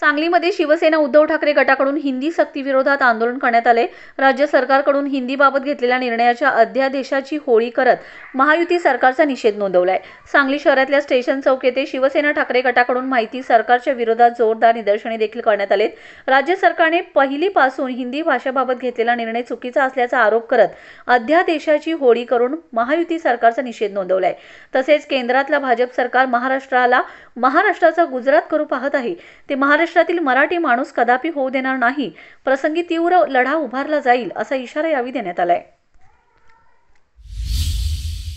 सांगलीमध्ये शिवसेना उद्धव ठाकरे गटाकडून हिंदी सक्ती विरोधात आंदोलन करण्यात आले। राज्य सरकारकडून हिंदीबाबत घेतलेल्या निर्णयाच्या अध्यादेशाची होळी करत महायुती सरकारचा निषेध नोंदवलाय। सांगली शहरातल्या स्टेशन चौक येथे शिवसेना ठाकरे गटाकडून माहिती सरकारच्या विरोधात जोरदार निदर्शने देखील करण्यात आले। राज्य सरकारने पहिलीपासून हिंदी भाषेबाबत घेतलेला निर्णय चुकीचा असल्याचा आरोप करत अध्यादेशाची होळी करून महायुती सरकारचा निषेध नोंदवलाय। तसेच केंद्रातला भाजप सरकार महाराष्ट्राचा गुजरात करू पाहत आहे, ते महाराष्ट्रातील मराठी माणूस कदापि होऊ देणार नाही। प्रसंगी तीव्र लढा उभारला जाईल असा इशारा यावेळी देण्यात आलाय।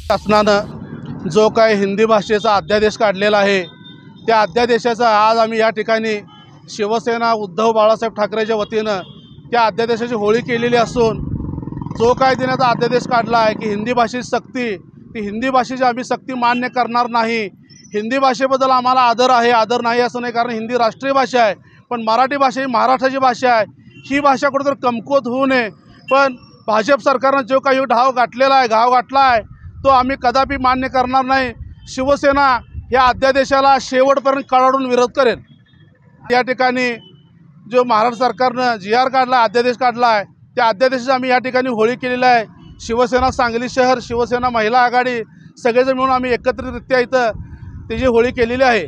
शासनानं जो काही हिंदी भाषेचा अध्यादेश काढलेला आहे, त्या अध्यादेशाचा आज आम्ही या ठिकाणी शिवसेना उद्धव बाळासाहेब ठाकरेच्या वतीनं त्या अध्यादेशाची होळी केलेली असून, जो काही देण्याचा अध्यादेश काढला आहे की हिंदी भाषेची सक्ती, ती हिंदी भाषेची आम्ही सक्ती मान्य करणार नाही। हिंदी भाषेबद्दल आम्हाला आदर आहे, आदर नाही असं नाही, कारण हिंदी राष्ट्रीय भाषा आहे, पण मराठी भाषा ही महाराष्ट्राची भाषा आहे। ही भाषा कुठेतरी कमकुवत होऊ नये, पण भाजप सरकारनं जो काही घाव गाठला आहे तो आम्ही कदापि मान्य करणार नाही। शिवसेना या अध्यादेशाला शेवटपर्यंत कडाडून विरोध करेल। या ठिकाणी जो महाराष्ट्र सरकारनं GR काढला, अध्यादेश काढला आहे, त्या अध्यादेशाची आम्ही या ठिकाणी होळी केलेली आहे। शिवसेना सांगली शहर, शिवसेना महिला आघाडी सगळेजण मिळून आम्ही एकत्रितरित्या इथं त्याची होळी केलेली आहे।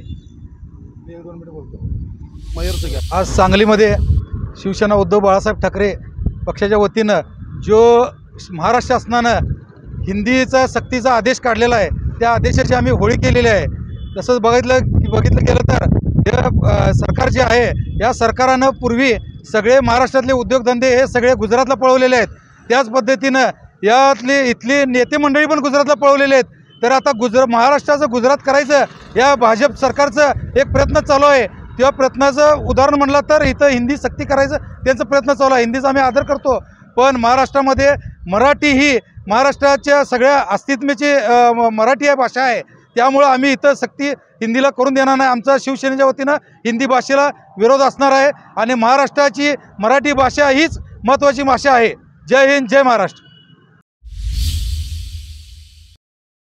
आज सांगलीमध्ये शिवसेना उद्धव बाळासाहेब ठाकरे पक्षाच्या वतीनं जो महाराष्ट्र शासनानं हिंदीचा सक्तीचा आदेश काढलेला आहे, त्या आदेशाची आम्ही होळी केलेली आहे। तसंच बघितलं गेलं तर हे सरकार जे आहे, या सरकारनं पूर्वी सगळे महाराष्ट्रातले उद्योगधंदे हे सगळे गुजरातला पळवलेले आहेत। त्याच पद्धतीनं इथली नेते मंडळी पण गुजरातला पळवलेले आहेत। तर आता महाराष्ट्राचं गुजरात करायचं या भाजप सरकारचं एक प्रयत्न चालू आहे। त्या प्रयत्नाचं उदाहरण म्हणलं तर इथं हिंदी सक्ती करायचं त्यांचा प्रयत्न चालू आहे। हिंदीचा आम्ही आदर करतो, पण महाराष्ट्रामध्ये मराठी ही महाराष्ट्राच्या सगळ्या अस्तित्वाची मराठी ही भाषा आहे। त्यामुळं आम्ही इथं सक्ती हिंदीला करून देणार नाही। आमचा शिवसेनेच्या वतीनं हिंदी भाषेला विरोध असणार आहे आणि महाराष्ट्राची मराठी भाषा हीच महत्त्वाची भाषा आहे। जय हिंद, जय महाराष्ट्र।